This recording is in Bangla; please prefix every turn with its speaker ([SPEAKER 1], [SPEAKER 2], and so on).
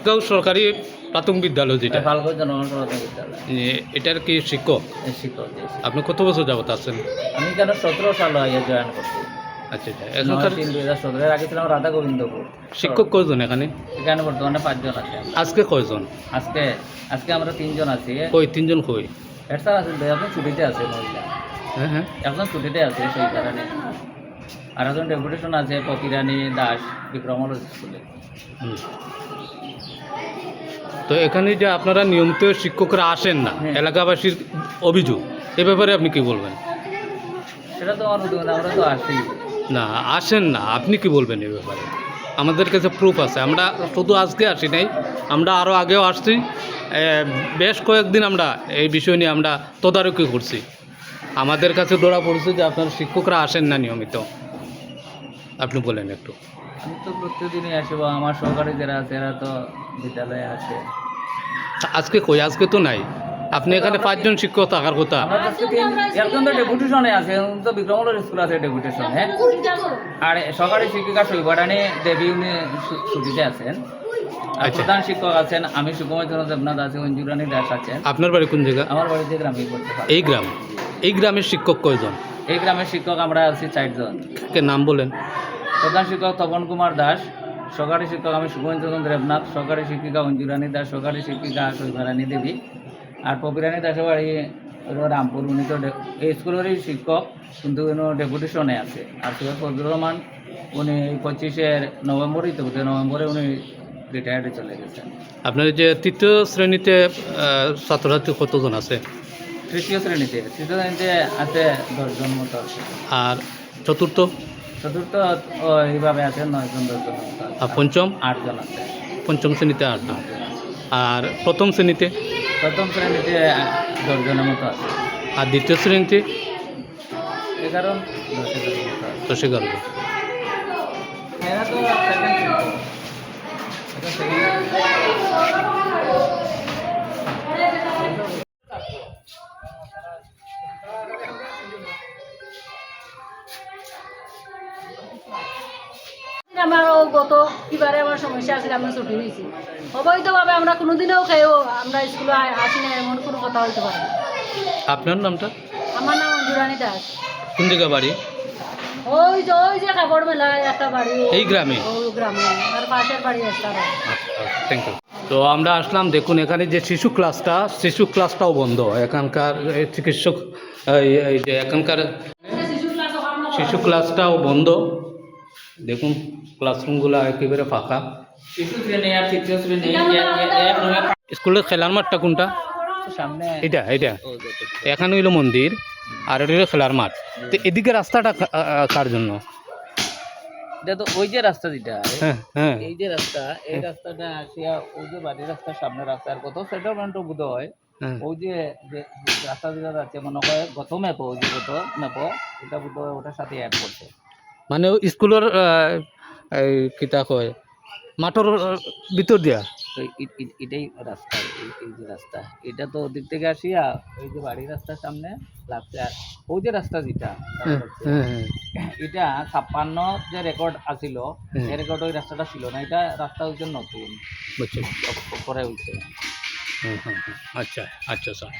[SPEAKER 1] গাঁও সরকারি প্রাথমিক বিদ্যালয় যেটা,
[SPEAKER 2] ফালগঞ্জ জনগণ প্রাথমিক বিদ্যালয়।
[SPEAKER 1] এটার কি শিক্ষক?
[SPEAKER 2] শিক্ষক দিয়েছি।
[SPEAKER 1] আপনি কত বছর যাবত আছেন?
[SPEAKER 2] আমি কেন 17 সাল হয়ে জয়েন করছি।
[SPEAKER 1] আচ্ছা আচ্ছা। এখনকার
[SPEAKER 2] 9/3/2017 এর আগে ছিলাম রাধা গোবিন্দপুর।
[SPEAKER 1] শিক্ষক কয়জন এখানে?
[SPEAKER 2] এখানে বর্তমানে 5 জন আছে।
[SPEAKER 1] আজকে কয়জন?
[SPEAKER 2] আজকে আমরা 3 জন আছি।
[SPEAKER 1] কই 3 জন কই?
[SPEAKER 2] হেড স্যার আছে, একজন ছুটিতে আছে মহিলা।
[SPEAKER 1] হ্যাঁ হ্যাঁ।
[SPEAKER 2] একজন ছুটিতে আছে সেই কারণে। আর একজন ডেপুটেশন আছে পকিরানী দাস বিক্রমল স্কুলে।
[SPEAKER 1] তো এখানে যে আপনারা নিয়মিত শিক্ষকরা আসেন না, এলাকাবাসীর অভিযোগ, এ ব্যাপারে আপনি কি বলবেন?
[SPEAKER 2] সেটা তো আমার উদ্যোগ না, আমরা তো আসি
[SPEAKER 1] না, আসেন না, আপনি কি বলবেন এ ব্যাপারে? আমাদের কাছে প্রুফ আছে, আমরা শুধু আজকে আসি নাই, আমরা আরও আগেও আসছি। বেশ কয়েকদিন আমরা এই বিষয় নিয়ে আমরা তদারকি করছি। আমাদের কাছে ধরা পড়ছে যে আপনার শিক্ষকরা আসেন না নিয়মিত। আপনি বলেন একটু।
[SPEAKER 2] আমি তো প্রত্যেকদিনই আসি, বা আমার সহকারী যারা আছে এরা তো বিদ্যালয়ে আছে।
[SPEAKER 1] আজকে কই? আজকে তো নাই। আপনি এখানে 5 জন শিক্ষক থাকার কথা।
[SPEAKER 2] আমার কাছে একজন তো ডেপুটেশনে আছে, তো বিক্রমল স্কুল আছে ডেপুটেশন। হ্যাঁ, আর সহকারী শিক্ষিকা শৈবারানী দেবী উনি ছুটিতে আছেন। আর প্রধান শিক্ষক আছেন আমি সুকুমার চন্দ্র দেবনাথ আছে, অঞ্জুরানী দাস আছেন।
[SPEAKER 1] আপনার বাড়ি কোন জায়গা?
[SPEAKER 2] আমার বাড়িতে গ্রামে করতে পারি।
[SPEAKER 1] এই গ্রাম? এই গ্রামের শিক্ষক কয়জন?
[SPEAKER 2] এই গ্রামের শিক্ষক আমরা আছি 4 জন।
[SPEAKER 1] কে নাম বলেন?
[SPEAKER 2] প্রধান শিক্ষক তপন কুমার দাস, সহকারী শিক্ষক আমি সুকুমার চন্দ্র দেবনাথ, সহকারী শিক্ষিকা অঞ্জুরানী দাস, সহকারী শিক্ষিকা শৈবারানী দেবী, আর পবিরানী দাসের বাড়ি রামপুর। উনি তো এই স্কুলেরই শিক্ষক, কিন্তু উনি ডেপুটেশনে আছে। আর সৈয়দ ফজলুর রহমান উনি 25শে নভেম্বরই তো, নভেম্বরে উনি রিটায়ার্ডে চলে গেছেন।
[SPEAKER 1] আপনার যে 3য় শ্রেণীতে ছাত্রছাত্রী কতজন আছে?
[SPEAKER 2] 3য় শ্রেণীতে আছে 10 জন মতো আছে।
[SPEAKER 1] আর চতুর্থ
[SPEAKER 2] এইভাবে আছে 9 জন 10 জন মতো আছে।
[SPEAKER 1] আর পঞ্চম?
[SPEAKER 2] 8 জন আছে।
[SPEAKER 1] পঞ্চম শ্রেণীতে 8 জন। আর প্রথম শ্রেণীতে?
[SPEAKER 2] প্রথম শ্রেণীতে 10 জনের মতো আছে।
[SPEAKER 1] আর দ্বিতীয় শ্রেণীতে?
[SPEAKER 2] 11 10 মতো আছে।
[SPEAKER 1] 10-11 জন।
[SPEAKER 2] এরা তো সেকেন্ড শিক্ষক। এটা সেকেন্ড।
[SPEAKER 3] আমারও গত কিবারে আমার সমস্যা আছে, আমরা ছুটি নিয়েছি। অবৈধভাবে আমরা কোনোদিনও খেয়েও আমরা স্কুলে আসি না, এমন কোনো কথা হইতে পারে না।
[SPEAKER 1] আপনার নামটা?
[SPEAKER 3] আমার নাম অঞ্জুরানী দাস।
[SPEAKER 1] কোন জায়গা বাড়ি?
[SPEAKER 3] ওই যে কাপড় মেলায় একটা বাড়ি,
[SPEAKER 1] এই গ্রামে?
[SPEAKER 3] ওই গ্রামে, আর পাশের বাড়ি একটা।
[SPEAKER 1] Thank you. তো আমরা আসলাম, দেখুন এখানে যে শিশু ক্লাসটাও বন্ধ। এখানকার চিকিৎসক এই যে এখানকার শিশু ক্লাসটাও বন্ধ। দেখুন ক্লাসরুমগুলো একেবারে ফাঁকা।
[SPEAKER 2] শিশু শ্রেণী আর 3য় শ্রেণী
[SPEAKER 1] স্কুলের খেলার মাঠটা কোনটা?
[SPEAKER 2] সামনে
[SPEAKER 1] এটা এখানে হইলো মন্দির, আর এটা হলো খেলার মাঠ। তো এদিকে রাস্তাটা কার জন্য?
[SPEAKER 2] এটা তো ওই যে রাস্তা যেটা,
[SPEAKER 1] হ্যাঁ
[SPEAKER 2] এই যে রাস্তা, এই রাস্তাটা আসিয়া ওই যে বাড়ির রাস্তার সামনে রাস্তা, আর কত সেটেলমেন্টও বোধ হয় ওই যে রাস্তা যেটা যাচ্ছে মনে হয় গত ম্যাপও, ওই যে গত ম্যাপও ওটা বোধ হয় ওটার সাথে অ্যাড করছে।
[SPEAKER 1] মানে স্কুলের কিতা কয় মাঠের ভিতর দিয়া?
[SPEAKER 2] তো এটাই রাস্তা, এই যে রাস্তা, এটা তো ওদিক থেকে আসিয়া ওই যে বাড়ির রাস্তার সামনে লাগছে। আর ওই যে রাস্তা যেটা এটা 56 যে রেকর্ড আছিল, এই রেকর্ড ওই রাস্তাটা ছিল না। এটা রাস্তা হচ্ছে নতুন,
[SPEAKER 1] বুঝছি,
[SPEAKER 2] পরে হয়েছে।
[SPEAKER 1] আচ্ছা আচ্ছা স্যার।